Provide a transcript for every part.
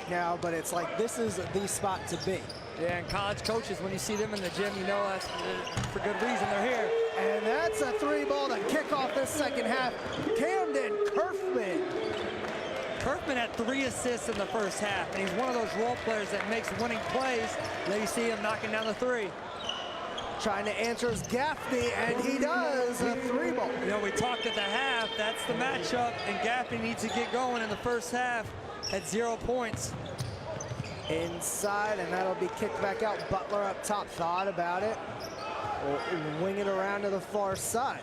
now, but it's like this is the spot to be. Yeah, and college coaches, when you see them in the gym, you know that's for good reason they're here. And that's a 3-ball to kick off this second half. Camden Kerfman. Kerfman had 3 assists in the first half, and he's one of those role players that makes winning plays. There you see him knocking down the 3. Trying to answer is Gaffney, and he does a 3-ball. You know, we talked at the half, that's the matchup, and Gaffney needs to get going in the first half at 0 points. Inside, and that'll be kicked back out. Butler up top, thought about it. We'll wing it around to the far side.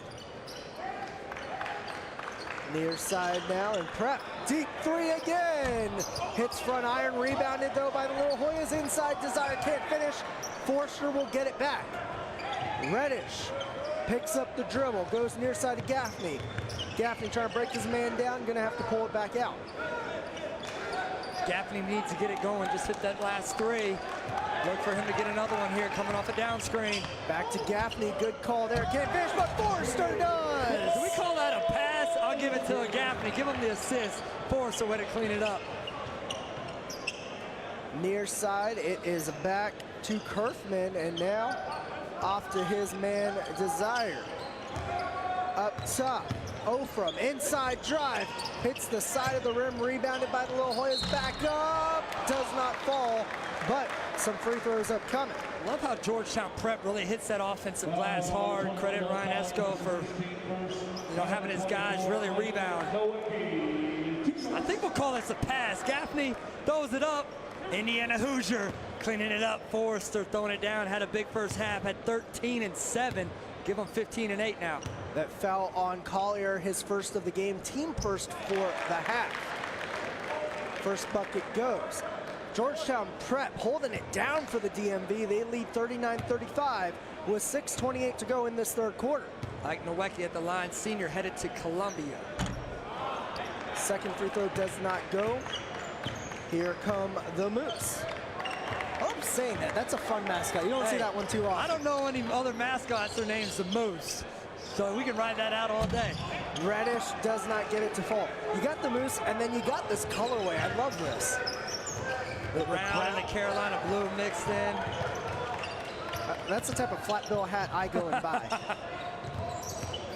Near side now, and Prep. Deep 3 again. Hits front iron, rebounded though by the Little Hoyas. Inside, Desire can't finish. Forster will get it back. Reddish picks up the dribble, goes near side to Gaffney. Gaffney trying to break his man down, gonna have to pull it back out. Gaffney needs to get it going, just hit that last 3. Look for him to get another one here, coming off a down screen. Back to Gaffney, good call there. Can't finish, but Forster does! Do we call that a pass? I'll give it to Gaffney, give him the assist. Forster way to clean it up. Near side, it is back to Kerfman, and now off to his man, Desire. Up top, Ofram, inside drive, hits the side of the rim, rebounded by the Little Hoyas, back up, does not fall, but some free throws upcoming. Love how Georgetown Prep really hits that offensive glass hard. Credit Ryan Esco for, you know, having his guys really rebound. I think we'll call this a pass. Gaffney throws it up. Indiana Hoosier cleaning it up. Forster throwing it down. Had a big first half. Had 13 and 7. Give them 15 and 8 now. That foul on Collier, his first of the game, team first for the half. First bucket goes. Georgetown Prep holding it down for the DMV. They lead 39-35 with 6:28 to go in this third quarter. Ike Nowicki at the line, senior, headed to Columbia. Second free throw does not go. Here come the Moose. Oh, I'm saying that. That's a fun mascot. You don't see that one too often. I don't know any other mascots. Their name's the Moose. So we can ride that out all day. Reddish does not get it to fall. You got the Moose, and then you got this colorway. I love this. The brown and the Carolina blue mixed in. That's the type of flat bill hat I go and buy.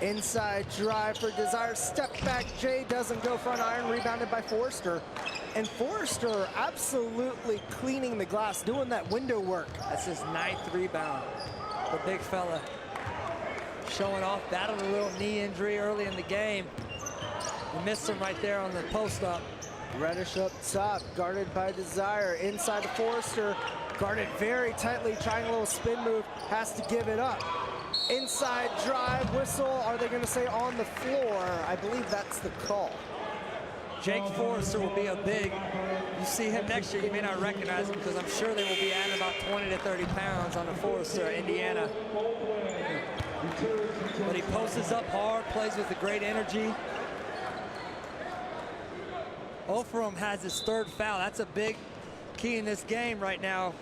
Inside drive for Desire. Step back. Jay doesn't go front iron. Rebounded by Forster. And Forster absolutely cleaning the glass, doing that window work. That's his 9th rebound. The big fella showing off. Battled a little knee injury early in the game. We missed him right there on the post-up. Reddish up top, guarded by Desire. Inside to Forster, guarded very tightly, trying a little spin move, has to give it up. Inside drive, whistle, are they gonna say on the floor? I believe that's the call. Jake Forster will be a big, you see him next year, you may not recognize him because I'm sure they will be adding about 20 to 30 pounds on the Forster, Indiana. But he posts up hard, plays with a great energy. Ofram has his 3rd foul. That's a big key in this game right now.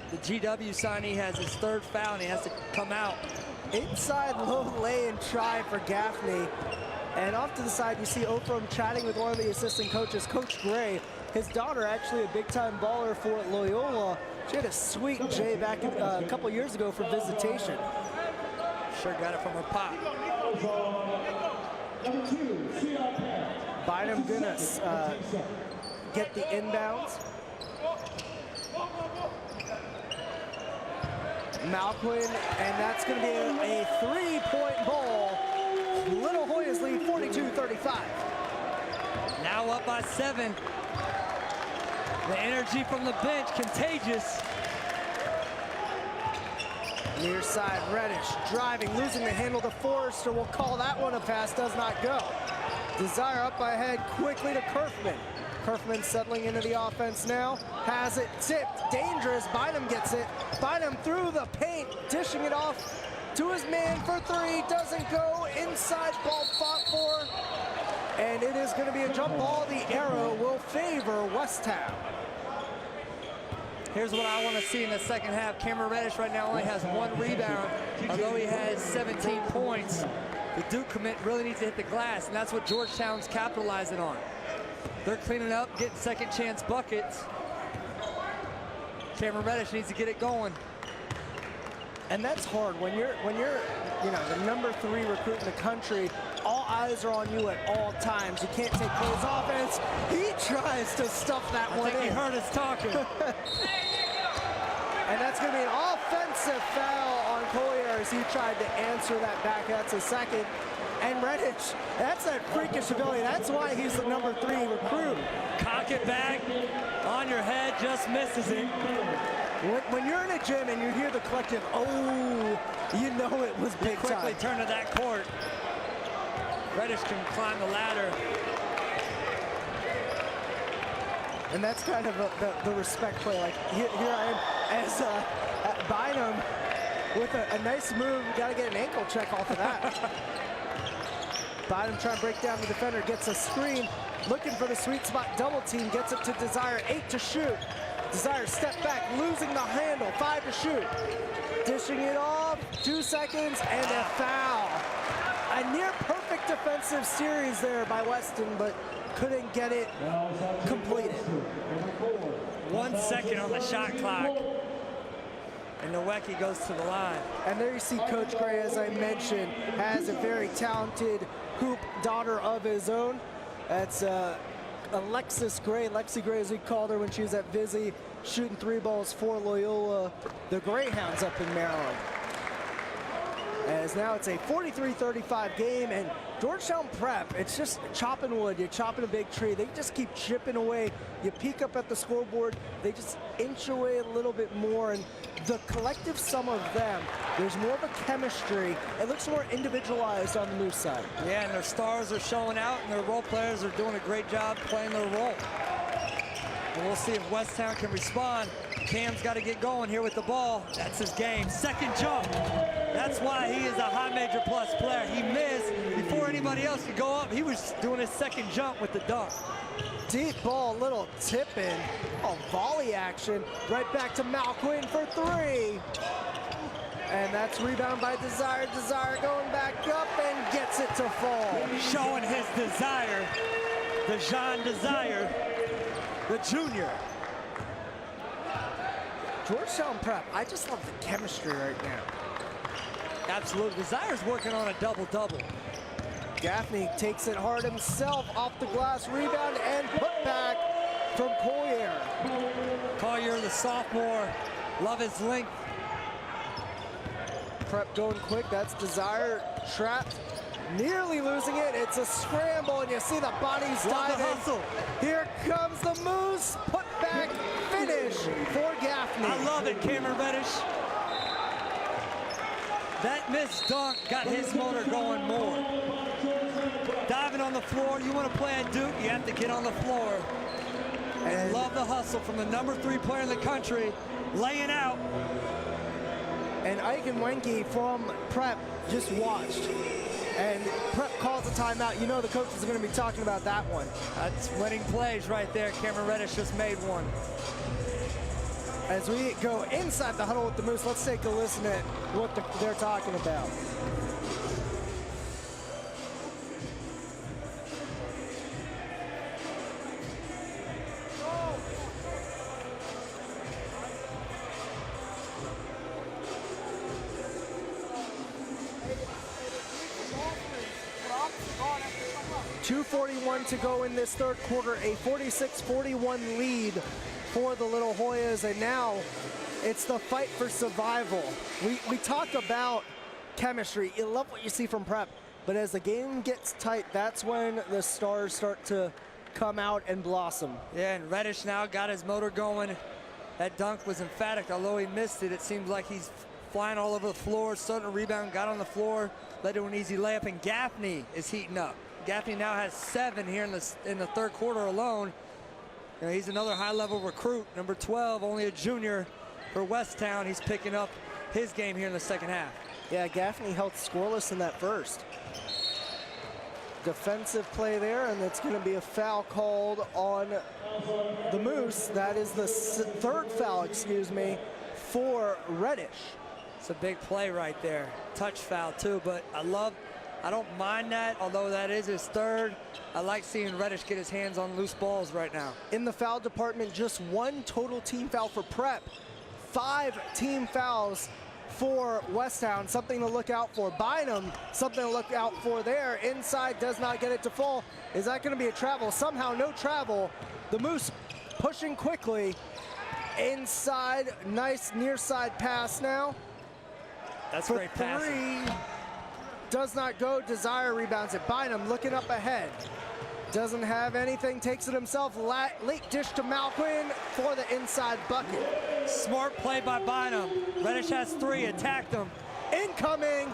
The GW signee has his 3rd foul, and he has to come out. Inside low lay and try for Gaffney. And off to the side, you see Ofram chatting with one of the assistant coaches, Coach Gray. His daughter, actually a big-time baller for Loyola. She had a sweet J back a couple years ago for visitation. Sure got it from her pop. Bynum gonna get the inbounds. Malquin, and that's gonna be a 3-point ball. Little Hoyas lead 42-35. Now up by 7. The energy from the bench, contagious. Near side, Reddish driving, losing the handle to Forster. We'll call that one a pass, does not go. Desire up ahead quickly to Kerfman. Kerfman settling into the offense now. Has it tipped, dangerous. Bynum gets it. Bynum through the paint, dishing it off to his man for 3. Doesn't go. Inside ball fought for. And it is going to be a jump ball. The arrow will favor Westtown. Here's what I want to see in the second half. Cameron Reddish right now only has 1 rebound, although he has 17 points. The Duke commit really needs to hit the glass, and that's what Georgetown's capitalizing on. They're cleaning up, getting second chance buckets. Cameron Reddish needs to get it going. And that's hard when you're you know, the #3 recruit in the country. All eyes are on you at all times. You can't take plays offense. He tries to stuff that one in. I think he heard us talking. And that's going to be an offensive foul on Collier as he tried to answer that back. That's a second. And Reddish, that's that freakish ability. That's why he's the #3 recruit. Cock it back on your head, just misses it. When you're in a gym and you hear the collective, oh, you know it was big time. Quickly turn to that court. Reddish can climb the ladder. And that's kind of the respect play. Like here I am as Bynum with a nice move. Got to get an ankle check off of that. Bynum trying to break down the defender, gets a screen, looking for the sweet spot double team, gets it to Desire, 8 to shoot. Desire step back, losing the handle, 5 to shoot. Dishing it off, 2 seconds, and a foul. A near perfect defensive series there by Weston, but couldn't get it completed. 1 second on the shot clock. And Nowacki goes to the line. And there you see Coach Gray, as I mentioned, has a very talented hoop daughter of his own. That's Alexis Gray, Lexi Gray as we called her when she was at Vizzy, shooting 3 balls for Loyola, the Greyhounds up in Maryland. As now it's a 43-35 game, and Georgetown Prep, it's just chopping wood. You're chopping a big tree. They just keep chipping away. You peek up at the scoreboard, they just inch away a little bit more, and the collective sum of them, there's more of a chemistry. It looks more individualized on the Moose side. Yeah, and their stars are showing out, and their role players are doing a great job playing their role. And we'll see if Westtown can respond. Cam's got to get going here with the ball. That's his game. Second jump. That's why he is a high major plus player. He missed before anybody else could go up. He was doing his second jump with the dunk. Deep ball, little tip in. Oh, volley action. Right back to Malquin for 3. And that's rebound by Desire. Desire going back up and gets it to fall. Showing his desire. The Jean Desire, the junior. Georgetown Prep, I just love the chemistry right now. Absolutely. Desire's working on a double-double. Gaffney takes it hard himself, off the glass, rebound, and put back from Collier. Collier, the sophomore, love his length. Prep going quick, that's Desire, trapped, nearly losing it. It's a scramble, and you see the bodies diving. Hustle. Here comes the Moose, put back, finish for Gaffney. I love it, Cameron Reddish. That missed dunk got his motor going more. Diving on the floor, you want to play at Duke, you have to get on the floor. And love the hustle from the #3 player in the country, laying out. And Ike and Wenke from Prep just watched. And Prep calls a timeout. You know the coaches are going to be talking about that one. That's winning plays right there. Cameron Reddish just made one. As we go inside the huddle with the Moose, let's take a listen at what they're talking about. .241 to go in this third quarter, a 46-41 lead for the Little Hoyas, and now it's the fight for survival. We talk about chemistry. You love what you see from Prep, but as the game gets tight, that's when the stars start to come out and blossom. Yeah, and Reddish now got his motor going. That dunk was emphatic, although he missed it. It seems like he's flying all over the floor, starting to rebound, got on the floor, led to an easy layup, and Gaffney is heating up. Gaffney now has 7 here in the third quarter alone. You know, he's another high-level recruit, number 12, only a junior for Westtown. He's picking up his game here in the second half. Yeah, Gaffney held scoreless in that first. Defensive play there, and it's going to be a foul called on the Moose. That is the third foul, excuse me, for Reddish. It's a big play right there. Touch foul, too, but I love I don't mind that, although that is his third. I like seeing Reddish get his hands on loose balls right now. In the foul department, just 1 total team foul for Prep. 5 team fouls for Westtown, something to look out for. Bynum, something to look out for there. Inside, does not get it to fall. Is that going to be a travel? Somehow no travel. The Moose pushing quickly. Inside, nice near side pass now. That's for great passing. 3, does not go. Desire rebounds it. Bynum looking up ahead. Doesn't have anything, takes it himself. Late dish to Malquin for the inside bucket. Smart play by Bynum. Reddish has 3, attacked him. Incoming,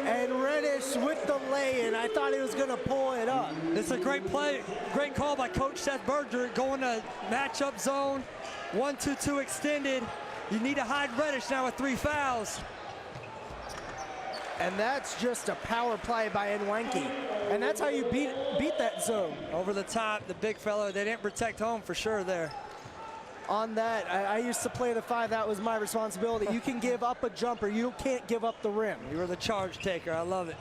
and Reddish with the lay-in. I thought he was gonna pull it up. It's a great play, great call by Coach Seth Berger, going to matchup zone, 1-2-2 extended. You need to hide Reddish now with 3 fouls. And that's just a power play by Nwanki. And that's how you beat that zone. Over the top, the big fella, they didn't protect home for sure there. On that, I used to play the 5, that was my responsibility. You can give up a jumper, you can't give up the rim. You were the charge taker, I love it.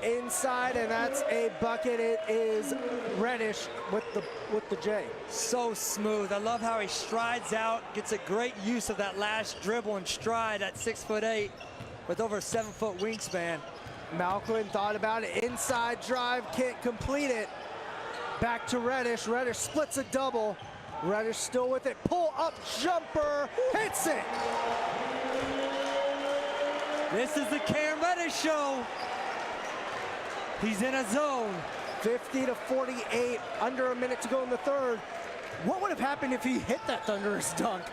Inside, and that's a bucket. It is Reddish with the J. So smooth. I love how he strides out, gets a great use of that last dribble and stride at 6'8" with over a 7-foot wingspan. Malcolm thought about it. Inside drive, can't complete it. Back to Reddish. Reddish splits a double. Reddish still with it. Pull up jumper. Hits it. This is the Cam Reddish show. He's in a zone. 50-48. Under a minute to go in the third. What would have happened if he hit that thunderous dunk?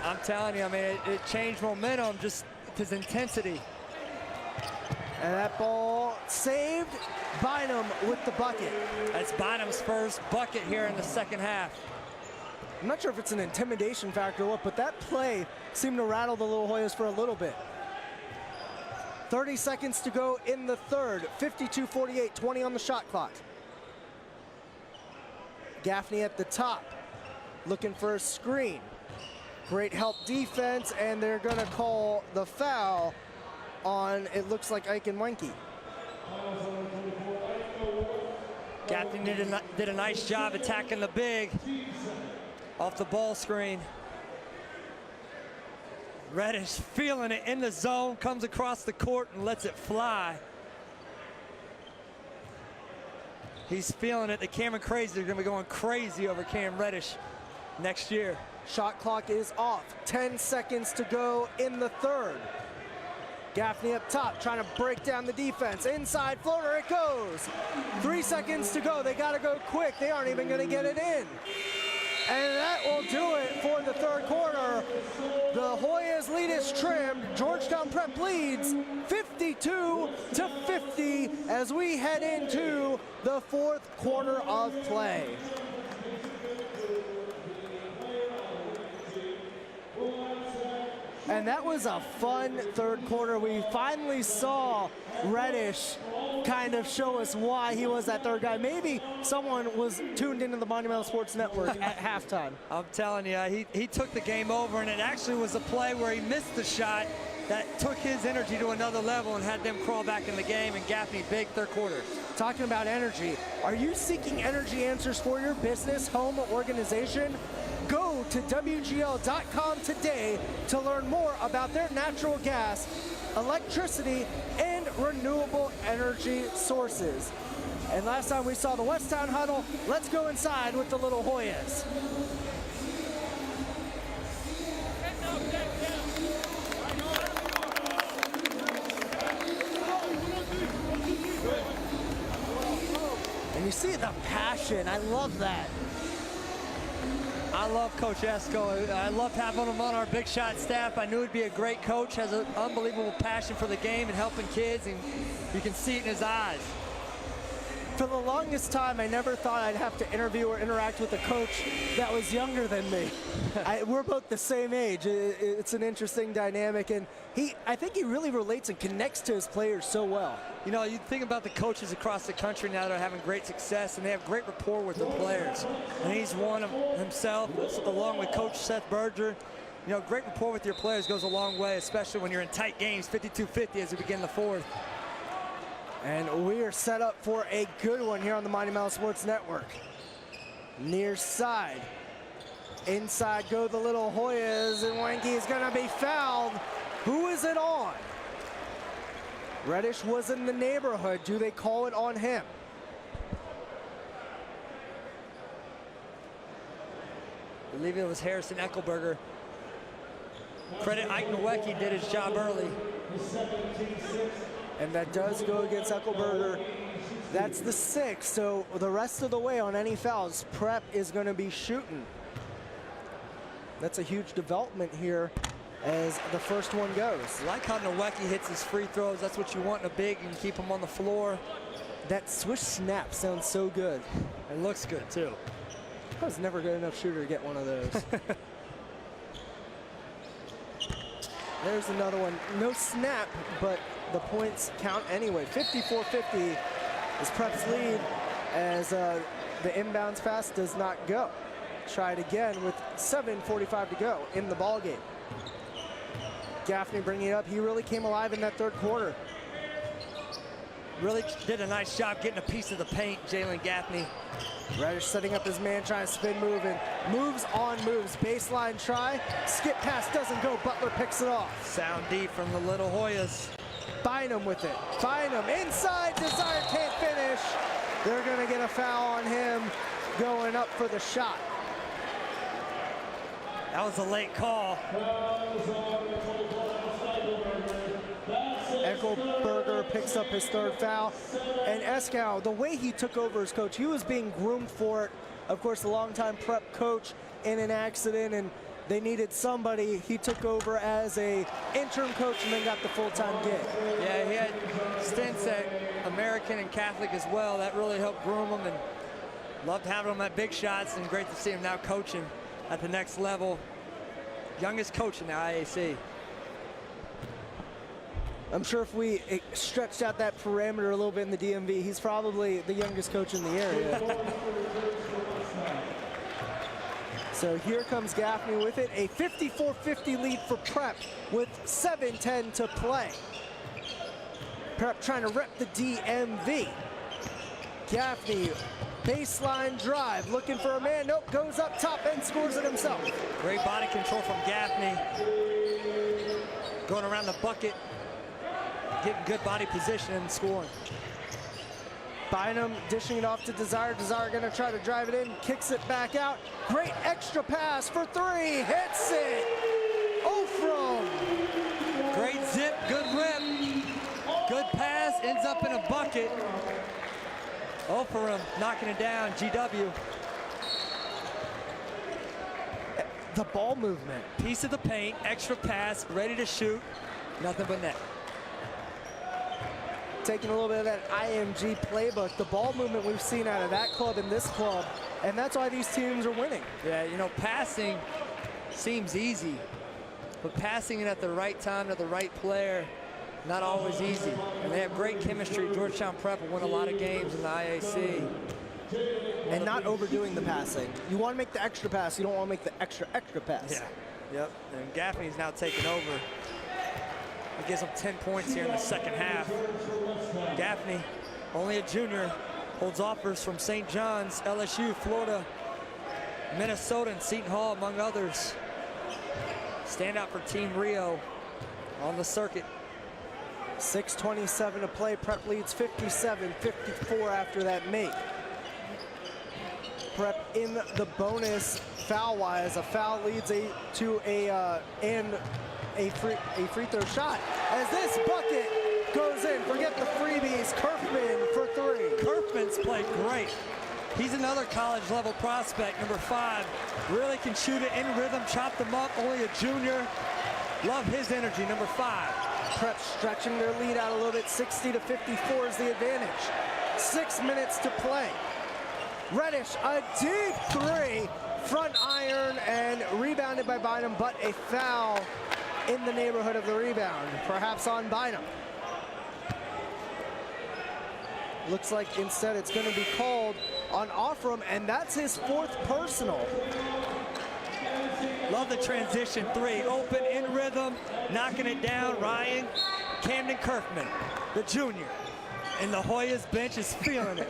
I'm telling you, I mean, it changed momentum, just his intensity. And that ball saved. Bynum with the bucket. That's Bynum's first bucket here in the second half. I'm not sure if it's an intimidation factor or what, but that play seemed to rattle the Little Hoyas for a little bit. 30 seconds to go in the third. 52-48, 20 on the shot clock. Gaffney at the top, looking for a screen. Great help defense, and they're gonna call the foul on, it looks like Ike Nwanki. Gaffney did a nice job attacking the big off the ball screen. Reddish feeling it in the zone, comes across the court and lets it fly. He's feeling it. The Cameron Crazy are going to be going crazy over Cam Reddish next year. Shot clock is off. 10 seconds to go in the third. Gaffney up top, trying to break down the defense. Inside floater, it goes. 3 seconds to go. They got to go quick. They aren't even going to get it in. And that will do it for the third quarter. The Hoyas lead is trimmed. Georgetown Prep leads 52-50 as we head into the fourth quarter of play. And that was a fun third quarter. We finally saw Reddish kind of show us why he was that third guy. Maybe someone was tuned into the Monumental Sports Network at halftime. I'm telling you, he took the game over, and it actually was a play where he missed the shot that took his energy to another level and had them crawl back in the game, and Gaffney big third quarter. Talking about energy, are you seeking energy answers for your business, home, or organization? Go to WGL.com today to learn more about their natural gas, electricity, and renewable energy sources. And last time we saw the Westtown huddle, let's go inside with the Little Hoyas. And you see the passion, I love that. I love Coach Esco. I love having him on our big shot staff. I knew he'd be a great coach, has an unbelievable passion for the game and helping kids, and you can see it in his eyes. For the longest time, I never thought I'd have to interview or interact with a coach that was younger than me. We're both the same age. It's an interesting dynamic, and I think he really relates and connects to his players so well. You know, you think about the coaches across the country now that are having great success, and they have great rapport with the players. And he's one of himself, along with Coach Seth Berger. You know, great rapport with your players goes a long way, especially when you're in tight games, 52-50 as we begin the fourth. And we are set up for a good one here on the Mighty Mouse Sports Network. Near side. Inside go the Little Hoyas, and Wenke is gonna be fouled. Who is it on? Reddish was in the neighborhood. Do they call it on him? I believe it was Harrison Eckelberger. Credit Ike Nowicki, did his job early. And that does go against Eckelberger. That's the 6th, so the rest of the way on any fouls, Prep is going to be shooting. That's a huge development here as the first one goes. I like how Nowicki hits his free throws. That's what you want in a big, and keep him on the floor. That swish snap sounds so good. It looks good too. I was never good enough shooter to get one of those. There's another one. No snap, but the points count anyway. 54-50 is Prep's lead as the inbounds pass does not go. Try it again with 7:45 to go in the ball game. Gaffney bringing it up. He really came alive in that third quarter. Really did a nice job getting a piece of the paint, Jalen Gaffney. Reddish setting up his man, trying to spin move, and moves on moves. Baseline try, skip pass doesn't go. Butler picks it off. Sound deep from the Little Hoyas. Bynum with it. Bynum inside. Desire can't finish. They're going to get a foul on him going up for the shot. That was a late call. Eckelberger picks up his third foul. And Eskow, the way he took over as coach, he was being groomed for it. Of course, the longtime Prep coach in an accident, and they needed somebody. He took over as a interim coach and then got the full-time gig. Yeah, he had stints at American and Catholic as well. That really helped groom him, and loved having him at big shots, and great to see him now coaching at the next level. Youngest coach in the IAC. I'm sure if we stretched out that parameter a little bit in the DMV, he's probably the youngest coach in the area. So here comes Gaffney with it. A 54-50 lead for Prep with 7:10 to play. Prep trying to rep the DMV. Gaffney, baseline drive, looking for a man. Nope, goes up top and scores it himself. Great body control from Gaffney. Going around the bucket, getting good body position and scoring. Bynum dishing it off to Desire. Desire gonna try to drive it in, kicks it back out. Great extra pass for three, hits it. Ofrom. Great zip, good rip, good pass, ends up in a bucket. Ofrom knocking it down, GW. The ball movement. Piece of the paint, extra pass, ready to shoot, nothing but net. Taking a little bit of that IMG playbook, the ball movement we've seen out of that club and this club, and that's why these teams are winning. Yeah, you know, passing seems easy, but passing it at the right time to the right player, not always easy. And they have great chemistry. Georgetown Prep will win a lot of games in the IAC. And not overdoing the passing. You want to make the extra pass, you don't want to make the extra pass. Yeah, yep, and Gaffney's now taking over. He gives them 10 points here in the second half. Gaffney, only a junior, holds offers from St. John's, LSU, Florida, Minnesota, and Seton Hall, among others. Standout for Team Rio on the circuit. 6:27 to play. Prep leads 57-54 after that make. Prep in the bonus foul-wise. A foul leads to a free throw shot. As this bucket goes in, forget the freebies. Kerfman for three. Kerfman's played great. He's another college-level prospect, number 5. Really can shoot it in rhythm, chop them up. Only a junior. Love his energy, number 5. Prep stretching their lead out a little bit. 60-54 is the advantage. 6 minutes to play. Reddish, a deep three, front iron, and rebounded by Bynum, but a foul in the neighborhood of the rebound, perhaps on Bynum. Looks like instead it's going to be called on Ofrom, and that's his 4th personal. Love the transition three, open, in rhythm, knocking it down. Ryan Camden Kerfman, the junior. And the Hoyas bench is feeling it.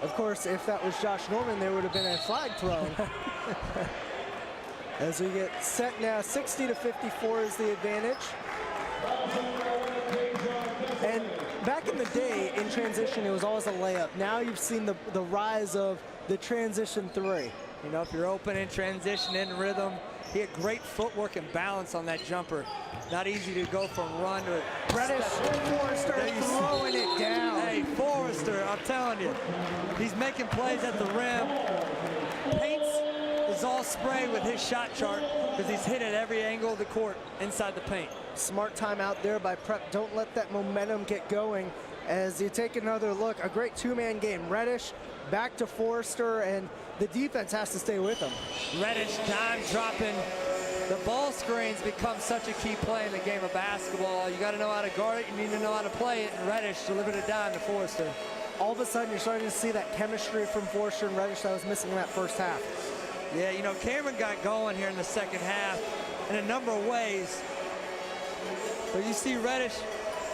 Of course, if that was Josh Norman, there would have been a flag thrown. As we get set now, 60-54 is the advantage. And back in the day, in transition, it was always a layup. Now you've seen the rise of the transition three. You know, if you're open in transition, in rhythm, he had great footwork and balance on that jumper. Not easy to go from run to Reddish, Forrester throwing it down. Hey, Forrester, I'm telling you, he's making plays at the rim. Paints is all spray with his shot chart because he's hit at every angle of the court inside the paint. Smart timeout there by Prep. Don't let that momentum get going. As you take another look, a great two-man game. Reddish back to Forrester, and the defense has to stay with him. Reddish dime dropping. The ball screens become such a key play in the game of basketball. You got to know how to guard it. You need to know how to play it. And Reddish delivered a dime to Forrester. All of a sudden, you're starting to see that chemistry from Forrester and Reddish that was missing in that first half. Yeah, you know, Cameron got going here in the second half in a number of ways. But you see Reddish,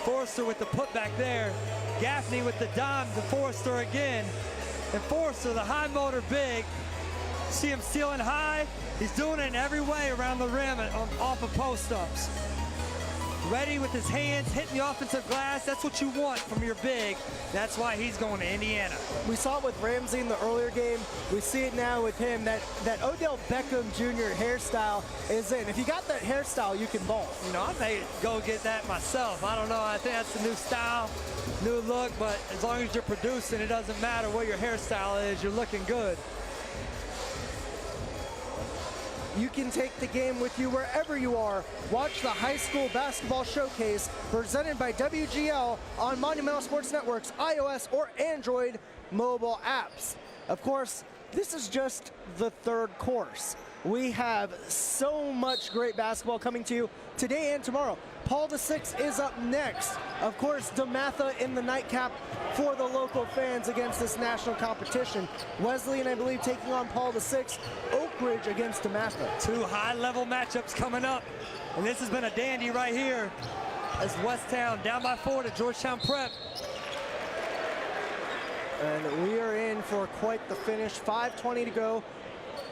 Forrester with the putback there. Gaffney with the dime to Forrester again. And Forrester, the high motor big. See him stealing high. He's doing it in every way around the rim and off of post-ups. Ready with his hands, hitting the offensive glass. That's what you want from your big. That's why he's going to Indiana. We saw it with Ramsey in the earlier game. We see it now with him. That Odell Beckham Jr. hairstyle is in. If you got that hairstyle, you can ball. You know, I may go get that myself. I don't know. I think that's the new style, new look. But as long as you're producing, it doesn't matter what your hairstyle is. You're looking good. You can take the game with you wherever you are. Watch the high school basketball showcase presented by WGL on Monumental Sports Network's iOS or Android mobile apps. Of course, this is just the third course. We have so much great basketball coming to you today and tomorrow. Paul VI is up next. Of course, DeMatha in the nightcap for the local fans against this national competition. Wesleyan, I believe, taking on Paul VI. Oak Ridge against DeMatha. Two high-level matchups coming up. And this has been a dandy right here as Westtown down by 4 to Georgetown Prep. And we are in for quite the finish. 5:20 to go.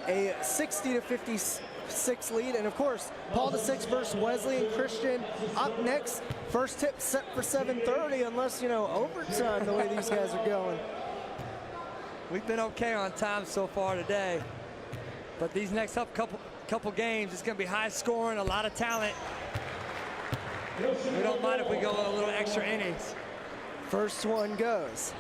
A 60-56 lead. And of course, Paul VI versus Wesleyan Christian up next. First tip set for 7:30, unless, you know, overtime the way these guys are going. We've been okay on time so far today. But these next couple games, it's going to be high scoring, a lot of talent. We don't mind if we go a little extra innings. First one goes.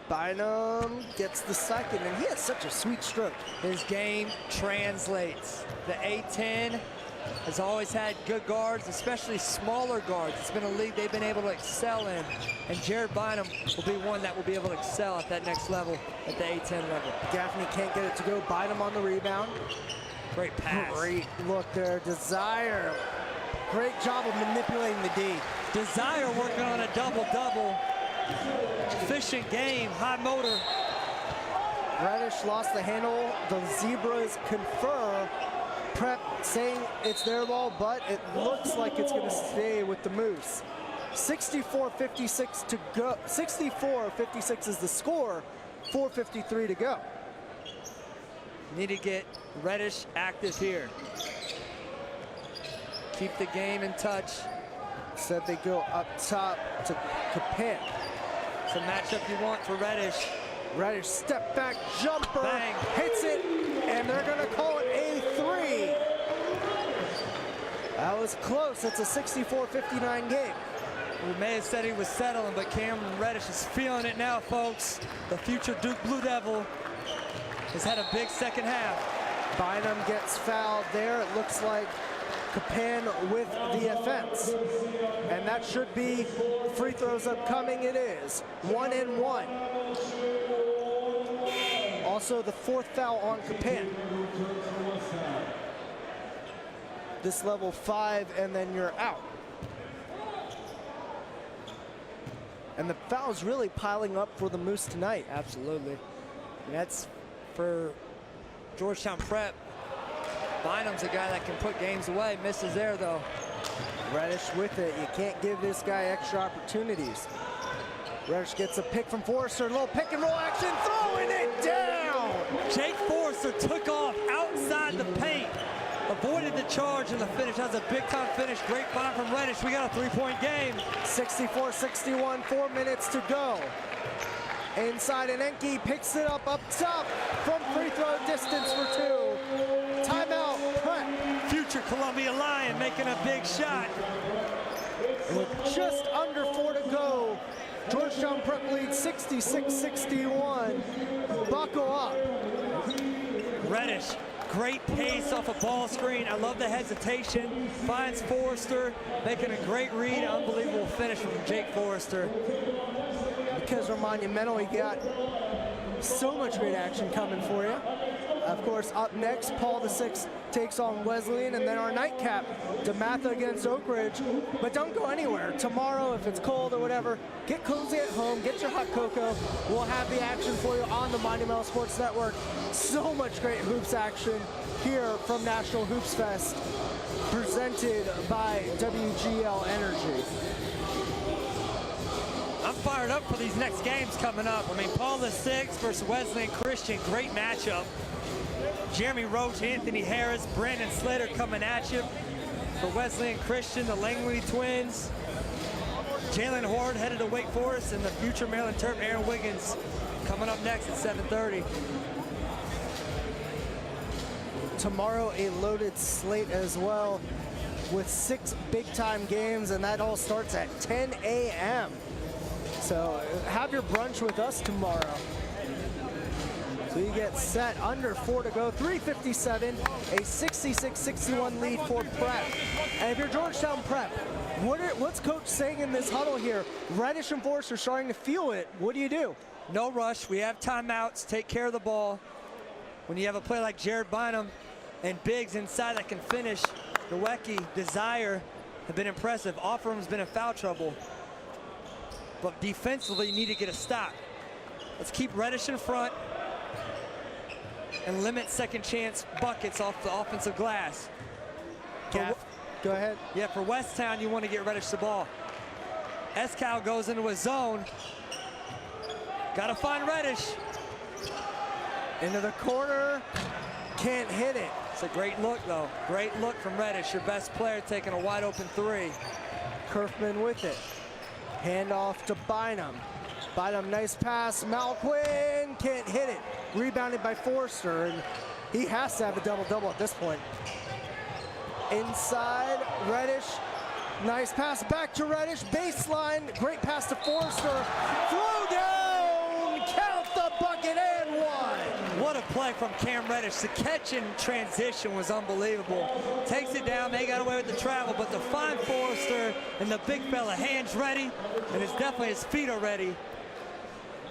Bynum gets the second, and he has such a sweet stroke. His game translates. The A-10 has always had good guards, especially smaller guards. It's been a league they've been able to excel in, and Jared Bynum will be one that will be able to excel at that next level, at the A-10 level. Gaffney can't get it to go. Bynum on the rebound. Great pass. Great look there. Desire. Great job of manipulating the D. Desire working on a double-double. Efficient game, high motor. Reddish lost the handle. The Zebras confer. Prep saying it's their ball, but it looks like it's going to stay with the Moose. 64-56 to go. 64-56 is the score. 4:53 to go. Need to get Reddish active here. Keep the game in touch. Said they go up top to Capan. It's a matchup you want for Reddish. Reddish step back jumper. Bang. Hits it, and they're going to call it a 3. That was close. It's a 64-59 game. We may have said he was settling, but Cameron Reddish is feeling it now, folks. The future Duke Blue Devil has had a big second half. Bynum gets fouled there. It looks like Capan with the offense. And that should be free throws upcoming. It is 1 and 1. Also the fourth foul on Capan. This level 5, and then you're out. And the foul's really piling up for the Moose tonight. Absolutely. And that's for Georgetown Prep. Bynum's a guy that can put games away. Misses there, though. Reddish with it. You can't give this guy extra opportunities. Reddish gets a pick from Forrester. A little pick and roll action. Throwing it down. Jake Forrester took off outside the paint. Avoided the charge in the finish. That's a big-time finish. Great find from Reddish. We got a three-point game. 64-61, 4 minutes to go. Inside, and Enke picks it up top from free throw distance for two. Timeout, Prep. Future Columbia Lion making a big shot. With just under 4 to go, Georgetown Prep leads 66-61. Buckle up. Reddish, great pace off a ball screen. I love the hesitation. Finds Forrester, making a great read. Unbelievable finish from Jake Forrester. Because we're monumental, we got so much great action coming for you. Of course, up next, Paul VI takes on Wesleyan, and then our nightcap, DeMatha against Oak Ridge. But don't go anywhere. Tomorrow, if it's cold or whatever, get cozy at home, get your hot cocoa. We'll have the action for you on the Monumental Sports Network. So much great hoops action here from National Hoops Fest, presented by WGL Energy. I'm fired up for these next games coming up. I mean, Paul VI versus Wesleyan Christian, great matchup. Jeremy Roach, Anthony Harris, Brandon Slater coming at you. For Wesleyan Christian, the Langley twins. Jalen Horde headed to Wake Forest, and the future Maryland Terp, Aaron Wiggins, coming up next at 7:30. Tomorrow, a loaded slate as well, with 6 big-time games, and that all starts at 10 a.m. So have your brunch with us tomorrow. So you get set, under 4 to go, 3:57, a 66-61 lead for Prep. And if you're Georgetown Prep, what's Coach saying in this huddle here? Reddish and Forrester starting to feel it. What do you do? No rush. We have timeouts. Take care of the ball. When you have a play like Jared Bynum and Biggs inside that can finish, Nowecki, Desire have been impressive. Offerum's been in foul trouble. But defensively, you need to get a stop. Let's keep Reddish in front and limit second chance buckets off the offensive glass. Go ahead. Yeah, for Westtown, you want to get Reddish the ball. Escal goes into a zone. Got to find Reddish. Into the corner, can't hit it. It's a great look, though. Great look from Reddish, your best player, taking a wide open three. Kerfman with it. Handoff to Bynum. Bynum, nice pass. Malquin can't hit it. Rebounded by Forrester, and he has to have a double-double at this point. Inside, Reddish. Nice pass back to Reddish. Baseline, great pass to Forrester. Throw down, count the bucket, and one. What a play from Cam Reddish. The catch in transition was unbelievable. Takes it down, they got away with the travel, but to find Forrester and the big fella, hands ready, and it's definitely his feet are ready.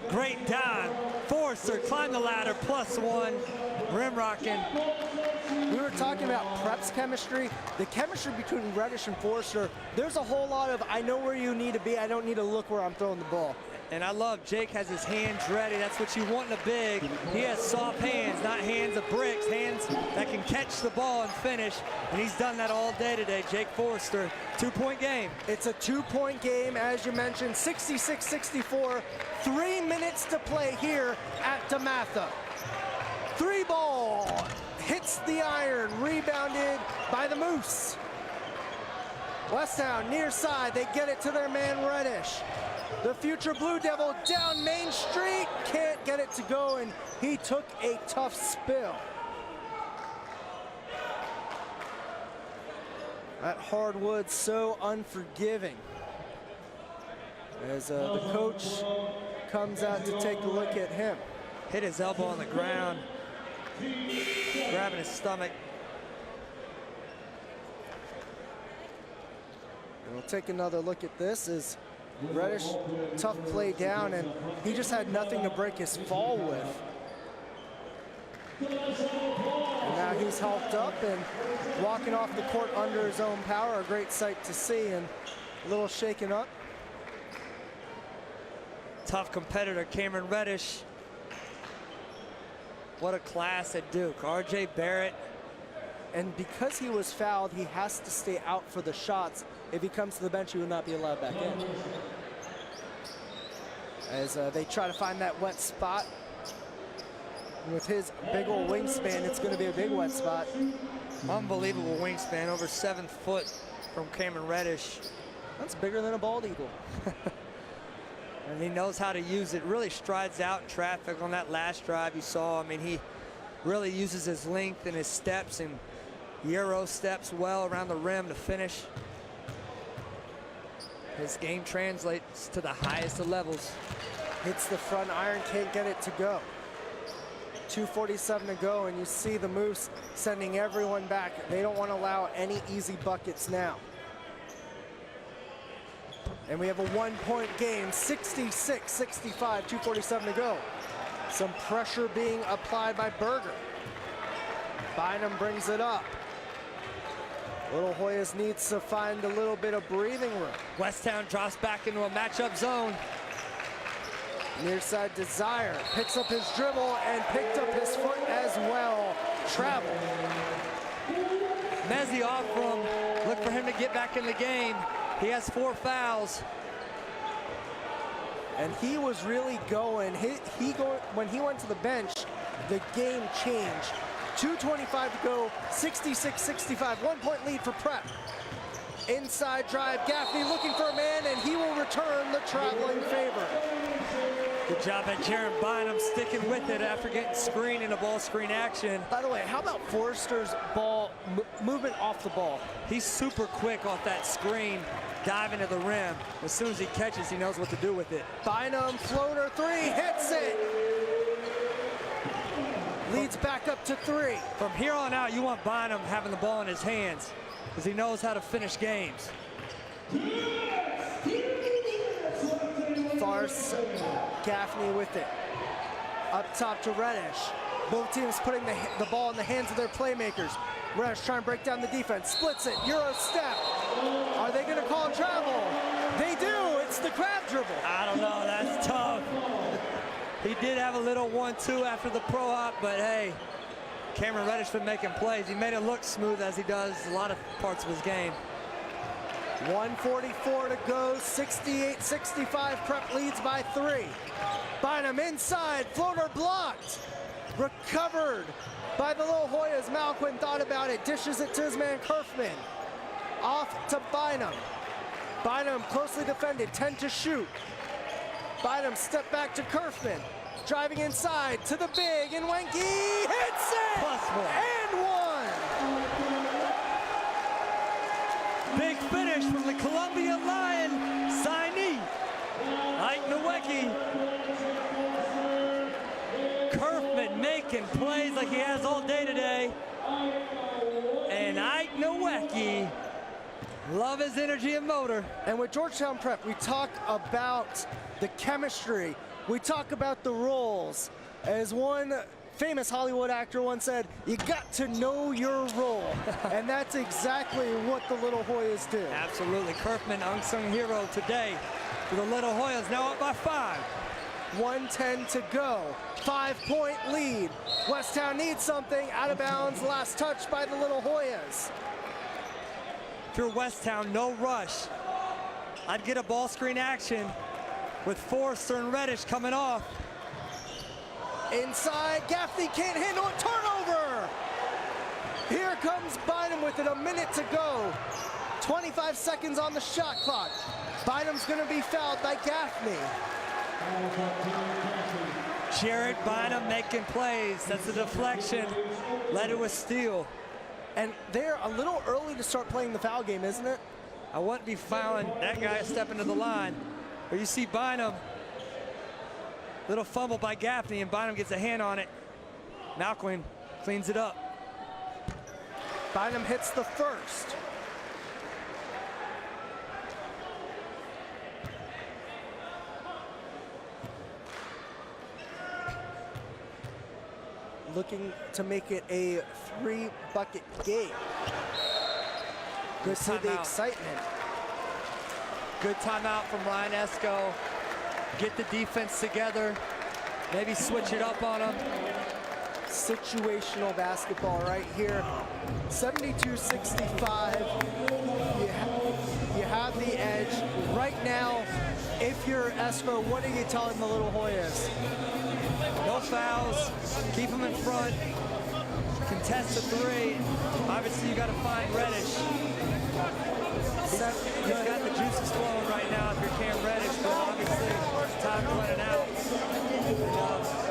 Great dive. Forrester climbed the ladder, +1, rim rocking. We were talking about Prep's chemistry. The chemistry between Reddish and Forrester, there's a whole lot of, I know where you need to be, I don't need to look where I'm throwing the ball. And I love Jake has his hands ready. That's what you want in a big. He has soft hands, not hands of bricks, hands that can catch the ball and finish. And he's done that all day today, Jake Forrester. 2-point game. It's a 2-point game, as you mentioned, 66-64. 3 minutes to play here at DeMatha. 3 ball, hits the iron, rebounded by the Moose. Westtown near side, they get it to their man Reddish. The future Blue Devil down Main Street, can't get it to go, and he took a tough spill. That hardwood so unforgiving. As the coach comes out to take a look at him. Hit his elbow on the ground, grabbing his stomach. And we'll take another look at this as Reddish, tough play down, and he just had nothing to break his fall with. And now he's helped up and walking off the court under his own power, a great sight to see, and a little shaken up. Tough competitor, Cameron Reddish. What a class at Duke. R.J. Barrett. And because he was fouled, he has to stay out for the shots. If he comes to the bench, he will not be allowed back in. As they try to find that wet spot. With his big old wingspan, it's going to be a big wet spot. Unbelievable wingspan, over 7 foot from Cameron Reddish. That's bigger than a bald eagle. And he knows how to use it. Really strides out in traffic on that last drive you saw. I mean, he really uses his length and his steps and Euro steps well around the rim to finish. His game translates to the highest of levels. Hits the front iron, can't get it to go. 2:47 to go, and you see the Moose sending everyone back. They don't want to allow any easy buckets now. And we have a 1-point game, 66-65, 2:47 to go. Some pressure being applied by Berger. Bynum brings it up. Little Hoyas needs to find a little bit of breathing room. Westtown drops back into a matchup zone. Near side Desire picks up his dribble and picked up his foot as well. Travel. Mezzi off from, look for him to get back in the game. He has 4 fouls. And he was really going. When he went to the bench, the game changed. 2:25 to go, 66-65, 1-point lead for Prep. Inside drive, Gaffney looking for a man, and he will return the traveling favor. Good job by Jaron Bynum sticking with it after getting screened in a ball screen action. By the way, how about Forrester's ball movement off the ball? He's super quick off that screen, diving to the rim. As soon as he catches, he knows what to do with it. Bynum, floater 3, hits it. Leads back up to 3. From here on out, you want Bynum having the ball in his hands because he knows how to finish games. Farce, Gaffney with it. Up top to Reddish. Both teams putting the ball in the hands of their playmakers. Reddish trying to break down the defense. Splits it. Euro step. Are they going to call travel? They do. It's the crab dribble. I don't know. That's tough. He did have a little 1-2 after the pro hop, but hey, Cameron Reddish been making plays. He made it look smooth as he does a lot of parts of his game. 1:44 to go, 68-65, Prep leads by 3. Bynum inside, floater blocked. Recovered by the Little Hoyas. Malquin thought about it, dishes it to his man Kerfman. Off to Bynum. Bynum closely defended, 10 to shoot. Bynum step back to Kerfman. Driving inside to the big, and Wenke hits it! +1. And 1! Big finish from the Columbia Lion signee, Ike Nowicki. Kerfman making plays like he has all day today. And Ike Nowicki, love his energy and motor. And with Georgetown Prep, we talk about the chemistry. We talk about the roles. As one famous Hollywood actor once said, you got to know your role. And that's exactly what the Little Hoyas do. Absolutely. Kerfman, unsung hero today for the Little Hoyas, now up by 5. 1:10 to go. 5-point lead. Westtown needs something. Out of bounds. Last touch by the Little Hoyas. If you're Westtown, no rush. I'd get a ball screen action with Forrester and Reddish coming off. Inside, Gaffney can't handle it, turnover! Here comes Bynum with it, a minute to go. 25 seconds on the shot clock. Bynum's gonna be fouled by Gaffney. Jared Bynum making plays. That's a deflection. Led it with steal. And they're a little early to start playing the foul game, isn't it? I wouldn't be fouling that guy stepping to the line. But you see Bynum, little fumble by Gaffney, and Bynum gets a hand on it. Malquin cleans it up. Bynum hits the first. Looking to make it a 3-bucket game. Good to see the excitement. Good timeout from Ryan Esco. Get the defense together. Maybe switch it up on him. situational basketball right here. 72-65. You have the edge. Right now, if you're Esco, what are you telling the Little Hoyas? No fouls, keep them in front, contest the three. Obviously, you got to find Reddish. He's got the juices flowing right now if you're Cam Reddish, but obviously, time's running out.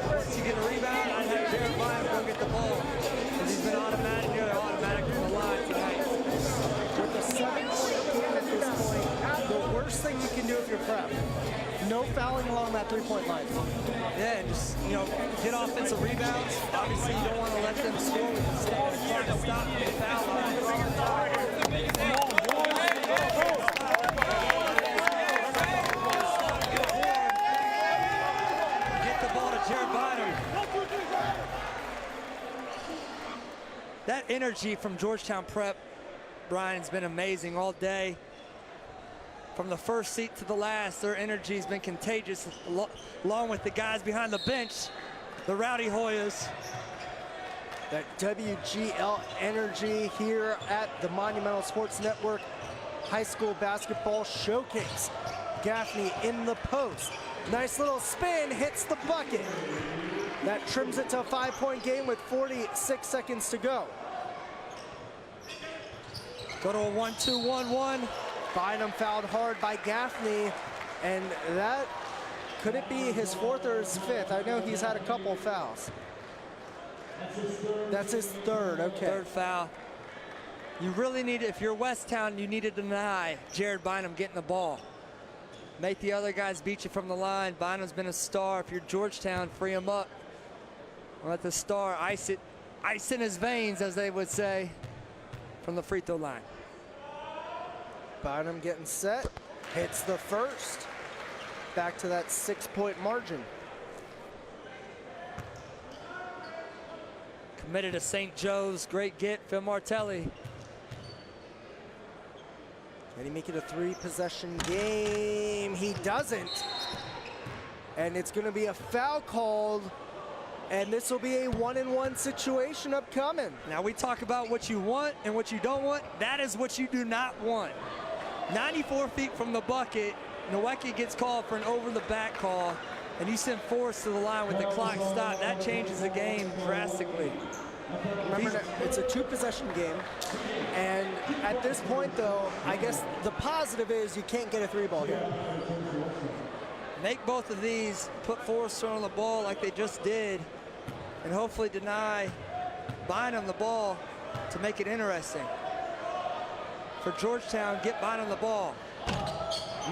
Once you get a rebound, I'd have Jared Bynum go get the ball. Because he's been automatic, automatic from the line tonight. With a 7-point game at this point, the worst thing you can do if you're prep. No fouling along that three-point line. Yeah, and just, get offensive rebounds. Obviously, you don't want to let them score with the stand and try to stop from the foul line. Get the ball to Jared Bynum. That energy from Georgetown Prep, Brian, has been amazing all day. From the first seat to the last, their energy has been contagious, along with the guys behind the bench, the Rowdy Hoyas. That WGL energy here at the Monumental Sports Network High School Basketball Showcase. Gaffney in the post. Nice little spin, hits the bucket. That trims it to a 5-point game with 46 seconds to go. Go to a 1-2-1-1. Bynum fouled hard by Gaffney, and that, could it be his 4th or his 5th? I know he's had a couple fouls. That's his 3rd, okay. 3rd foul. You really need, if you're Westtown, you need to deny Jared Bynum getting the ball. Make the other guys beat you from the line. Bynum's been a star. If you're Georgetown, free him up. Let the star ice in his veins, as they would say, from the free throw line. Bynum getting set, hits the first. Back to that 6-point margin. Committed to St. Joe's, great get, Phil Martelli. Can he make it a 3-possession game? He doesn't. And it's gonna be a foul called, and this will be a 1-and-1 situation upcoming. Now we talk about what you want and what you don't want. That is what you do not want. 94 feet from the bucket, Nowicki gets called for an over-the-back call, and you send Forrest to the line with the clock stopped. That changes the game drastically. Remember, it's a 2-possession game, and at this point, though, I guess the positive is you can't get a 3-ball here. Make both of these, put Forrest on the ball like they just did, and hopefully deny Bynum the ball to make it interesting. For Georgetown, get Bynum the ball.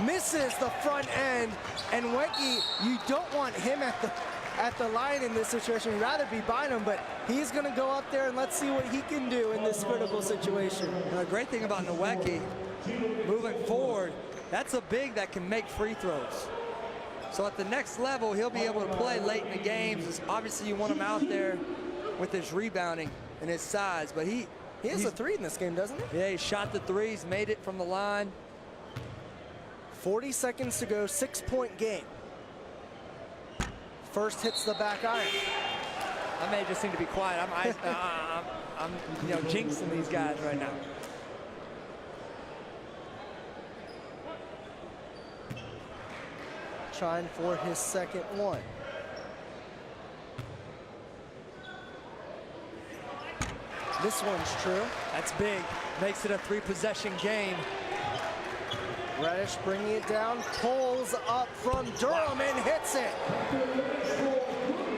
Misses the front end, and Wenke, you don't want him at the line in this situation. You'd rather be Bynum, but he's gonna go up there and let's see what he can do in this critical situation. The great thing about Nowicki, moving forward, that's a big that can make free throws. So at the next level, he'll be able to play late in the games. Obviously, you want him out there with his rebounding and his size, but he has a 3 in this game, doesn't he? Yeah, he shot the 3s, made it from the line. 40 seconds to go, 6-point game. First hits the back iron. I may just need to be quiet. I'm jinxing these guys right now. Trying for his second one. This one's true. That's big. Makes it a 3-possession game. Reddish bringing it down, pulls up from Durham and hits it.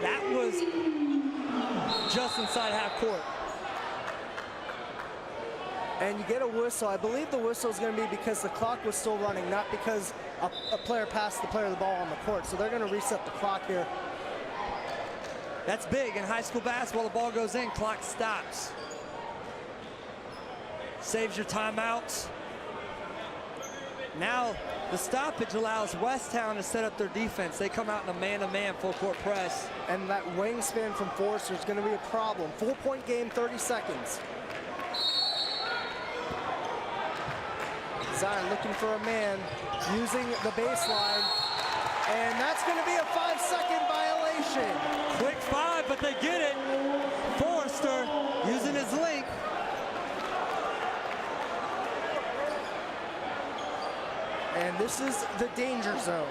That was just inside half court. And you get a whistle. I believe the whistle is going to be because the clock was still running, not because a player passed the player the ball on the court. So they're going to reset the clock here. That's big. In high school basketball, the ball goes in, clock stops. Saves your timeouts. Now the stoppage allows Westtown to set up their defense. They come out in a man-to-man full-court press. And that wingspan from Forrester is going to be a problem. 4-point game, 30 seconds. Zion looking for a man, using the baseline. And that's going to be a 5-second violation. separation. Quick 5, but they get it. Forrester using his length. And this is the danger zone.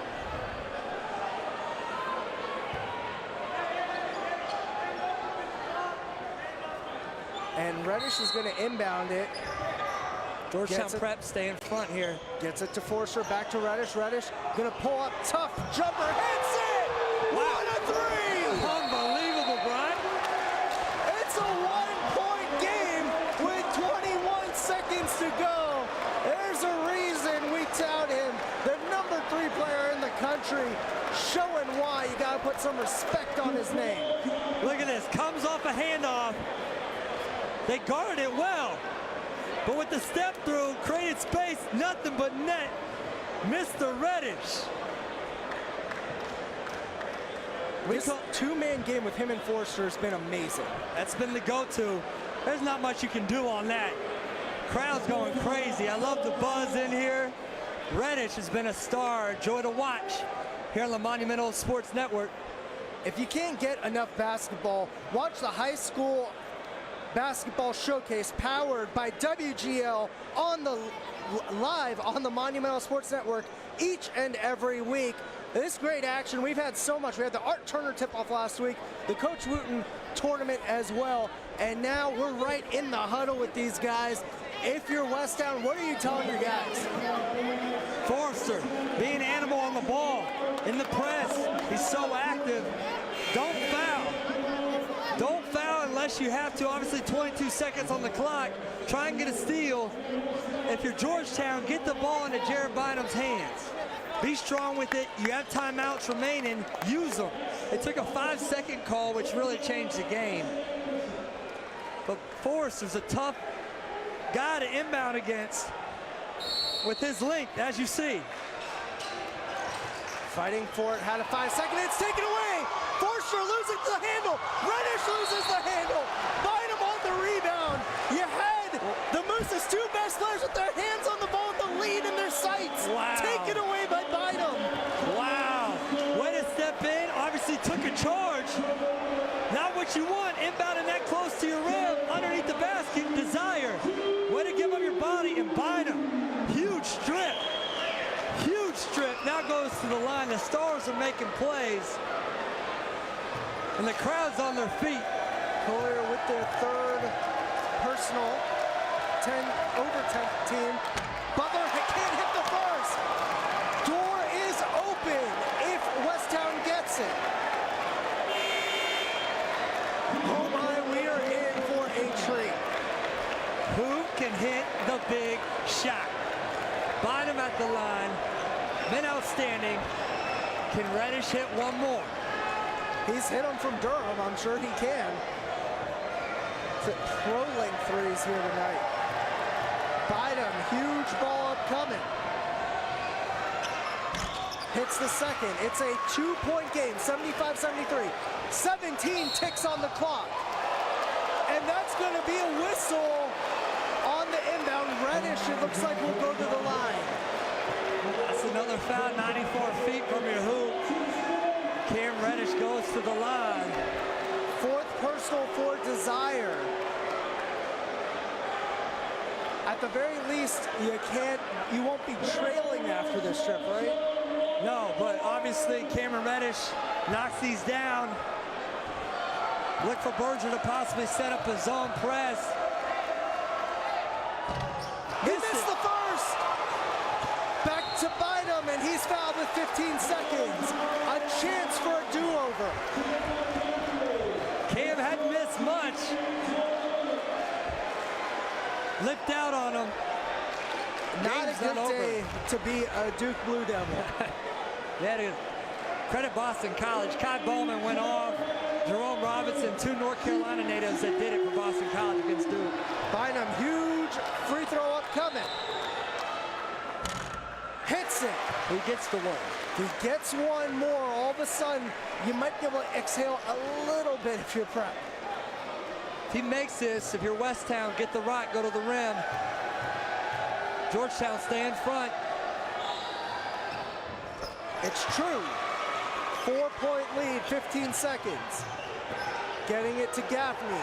And Reddish is going to inbound it. Georgetown Prep stay in front here. Gets it to Forster, back to Reddish. Reddish going to pull up, tough jumper, hits it! Wow. What a three! Unbelievable, Brian. It's a 1-point game with 21 seconds to go. There's a reason we tout him, the number 3 player in the country, showing why you got to put some respect on his name. Look at this, comes off a handoff. They guarded it well, but with the step through, created space, nothing but net. Mr. Reddish. This two-man game with him and Forster has been amazing. That's been the go-to. There's not much you can do on that. Crowd's going crazy. I love the buzz in here. Reddish has been a star, joy to watch here on the Monumental Sports Network. If you can't get enough basketball, watch the high school basketball showcase powered by WGL on the live on the Monumental Sports Network each and every week. This great action, we've had so much. We had the Art Turner tip-off last week, the Coach Wooten tournament as well, and now we're right in the huddle with these guys. If you're Westtown, what are you telling your guys? Forrester, being an animal on the ball, in the press, he's so active. Don't foul. Don't foul unless you have to. Obviously 22 seconds on the clock. Try and get a steal. If you're Georgetown, get the ball into Jared Bynum's hands. Be strong with it. You have timeouts remaining. Use them. It took a 5-second call, which really changed the game. But Forrester's a tough guy to inbound against with his length, as you see. Fighting for it, had a 5-second, it's taken away. Forster loses the handle. Reddish loses the handle. Bynum on the rebound. You had the Moose's 2 best players with their hands on the ball with the lead in their sights. Wow. Taken away by Bynum. Wow. Way to step in. Obviously took a charge. Not what you want. Inbounding that close to your rim. Underneath the basket. Desire. Way to give up your body. And Bynum. Huge strip. Huge strip. Now goes to the line. The Stars are making plays. And the crowd's on their feet. Collier with their 3rd personal 10/10 team. Butler can't hit the first. Door is open if Westtown gets it. Oh my, we are in for a treat. Who can hit the big shot? Bynum at the line. Been outstanding. Can Reddish hit one more? He's hit them from Durham. I'm sure he can. Pro-length threes here tonight. Bynum, huge ball upcoming. Hits the second. It's a 2-point game, 75-73. 17 ticks on the clock. And that's going to be a whistle on the inbound. Reddish, it looks like we'll go to the line. That's another foul, 94 feet from your hoop. Cam Reddish goes to the line. 4th personal for Desire. At the very least, you won't be trailing after this trip, right? No, but obviously Cameron Reddish knocks these down. Look for Berger to possibly set up a zone press. He missed the first. Back to Bynum, and he's fouled with 15 seconds. A chance for a do-over. Cam hadn't missed much. Lipped out on him. Not a good day to be a Duke Blue Devil. Credit Boston College. Kai Bowman went off. Jerome Robinson, 2 North Carolina natives that did it for Boston College against Duke. Bynum, huge free throw upcoming. Hits it. He gets the one. He gets one more. All of a sudden, you might be able to exhale a little bit if you're Prep. If he makes this, if you're Westtown, get the rock, go to the rim. Georgetown stay in front. It's true. 4-point lead, 15 seconds. Getting it to Gaffney.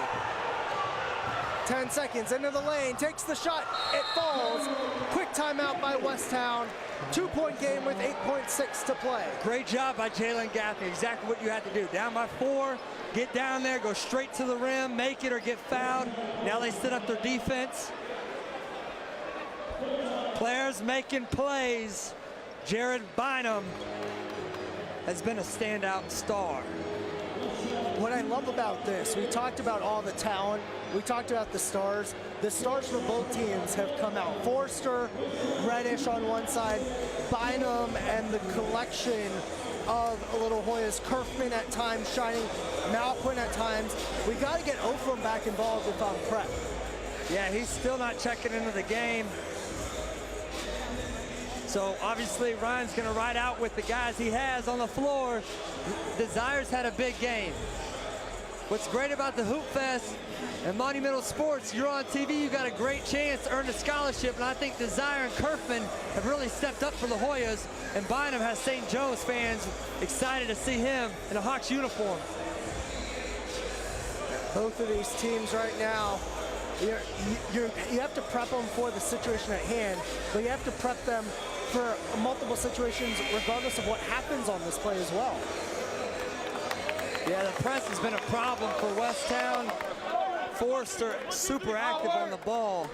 10 seconds into the lane, takes the shot, it falls. Quick timeout by Westtown. 2-point game with 8.6 to play. Great job by Jalen Gaffney, exactly what you had to do. Down by 4, get down there, go straight to the rim, make it or get fouled. Now they set up their defense. Players making plays. Jared Bynum has been a standout star. What I love about this, we talked about all the talent, we talked about the stars. The stars for both teams have come out. Forster, Reddish on one side, Bynum and the collection of Little Hoyas. Kerfman at times shining, Malquin at times. We got to get Ofram back involved if I'm prep. Yeah, he's still not checking into the game. So obviously Ryan's going to ride out with the guys he has on the floor. Desire's had a big game. What's great about the Hoop Fest and Monumental Sports, you're on TV, you got a great chance to earn a scholarship, and I think Desire and Kerfman have really stepped up for the Hoyas, and Bynum has St. Joe's fans excited to see him in a Hawks uniform. Both of these teams right now, you have to prep them for the situation at hand, but you have to prep them for multiple situations regardless of what happens on this play as well. Yeah, the press has been a problem for Westtown. Forster super active on the ball.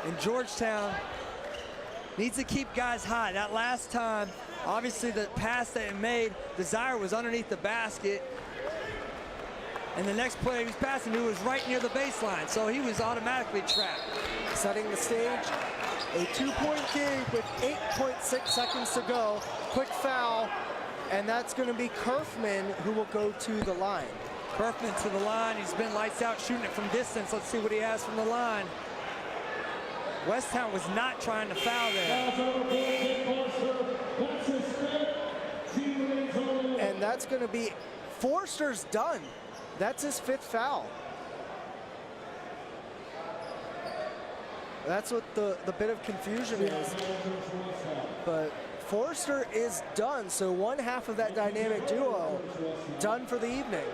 And Georgetown needs to keep guys high. That last time, obviously the pass that it made, Desire was underneath the basket. And the next play he was passing to was right near the baseline, so he was automatically trapped. Setting the stage, a 2-point game with 8.6 seconds to go. Quick foul, and that's going to be Kerfman who will go to the line. Kerfman to the line. He's been lights out shooting it from distance. Let's see what he has from the line. Westtown was not trying to foul there. And that's going to be, Forster's done. That's his 5th foul. That's what the bit of confusion is. But Forster is done, so one half of that dynamic duo done for the evening.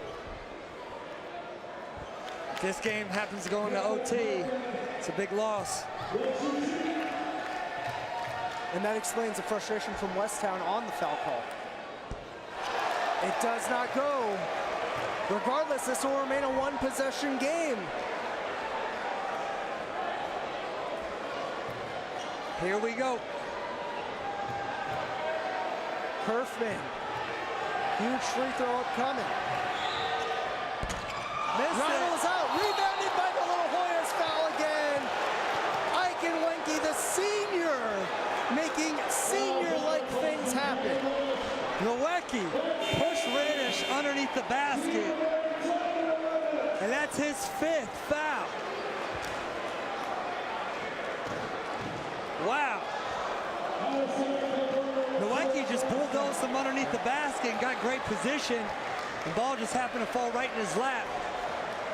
If this game happens to go into OT, it's a big loss. And that explains the frustration from Westtown on the foul call. It does not go. Regardless, this will remain a 1-possession game. Here we go. Kerfman. Huge free throw upcoming. Rattles out, rebounded by the Little Hoyas, foul again. Ike Wenke, the senior, making senior-like things happen. Nowacki pushed Reddish underneath the basket. And that's his 5th foul. Wow. Nowacki just bulldozed him underneath the basket and got great position. The ball just happened to fall right in his lap.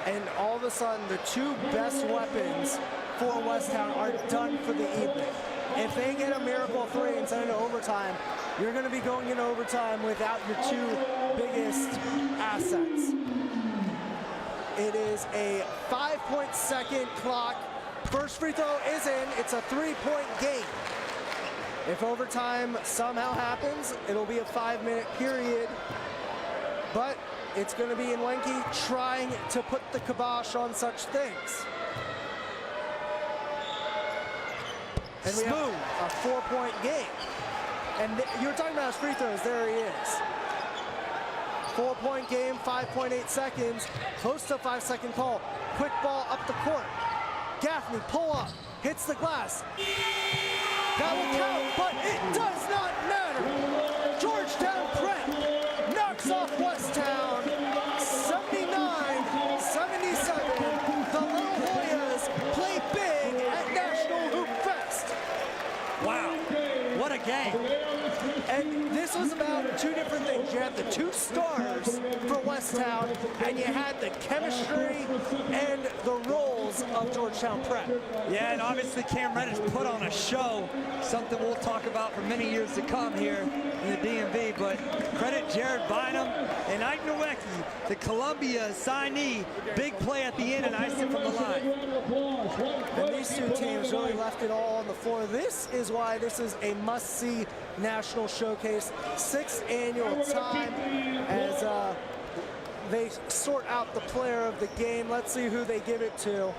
And all of a sudden, the 2 best weapons for Westtown are done for the evening. If they get a miracle 3 and send it to overtime, you're going to be going into overtime without your 2 biggest assets. It is a 5.2 clock. First free throw is in. It's a 3-point game. If overtime somehow happens, it'll be a 5-minute period. But it's going to be Wenke trying to put the kibosh on such things. And we have a 4-point game. And you were talking about his free throws. There he is. 4-point game, 5.8 seconds. Close to a 5-second call. Quick ball up the court. Gaffney pull up, hits the glass. That will count, but it does not matter. Georgetown prep knocks off Westtown. 79-77. The Little Hoyas play big at National Hoop Fest. Wow, what a game. And this was about two different things. You had the two stars for Westtown, and you had the chemistry and the roles of Georgetown Prep. Yeah, and obviously Cam Reddish put on a show, something we'll talk about for many years to come here in the DMV, but credit Jared Bynum and Ike Nowicki, the Columbia signee. Big play at the end and iced it from the line. And these two teams really left it all on the floor. This is why this is a must-see national showcase, 6th annual time, as they sort out the player of the game. Let's see who they give it to.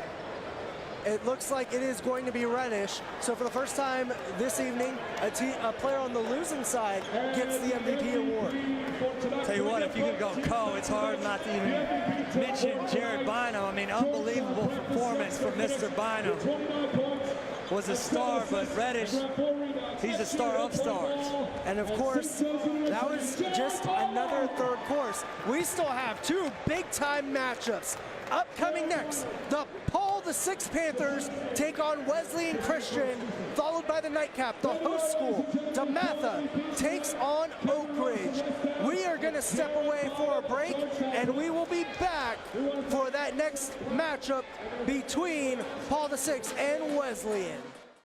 It looks like it is going to be Reddish. So for the first time this evening, a player on the losing side gets the MVP award. Tell you what, if you could go co, it's hard not to even mention Jared Bynum. I mean, unbelievable performance from Mr. Bynum. Was a star, but Reddish, he's a star of stars. And of course, that was just another third course. We still have two big-time matchups. Upcoming next, the Paul VI Panthers take on Wesleyan Christian, followed by the nightcap, the host school, DeMatha, takes on Oak Ridge. We are going to step away for a break, and we will be back for that next matchup between Paul VI and Wesleyan.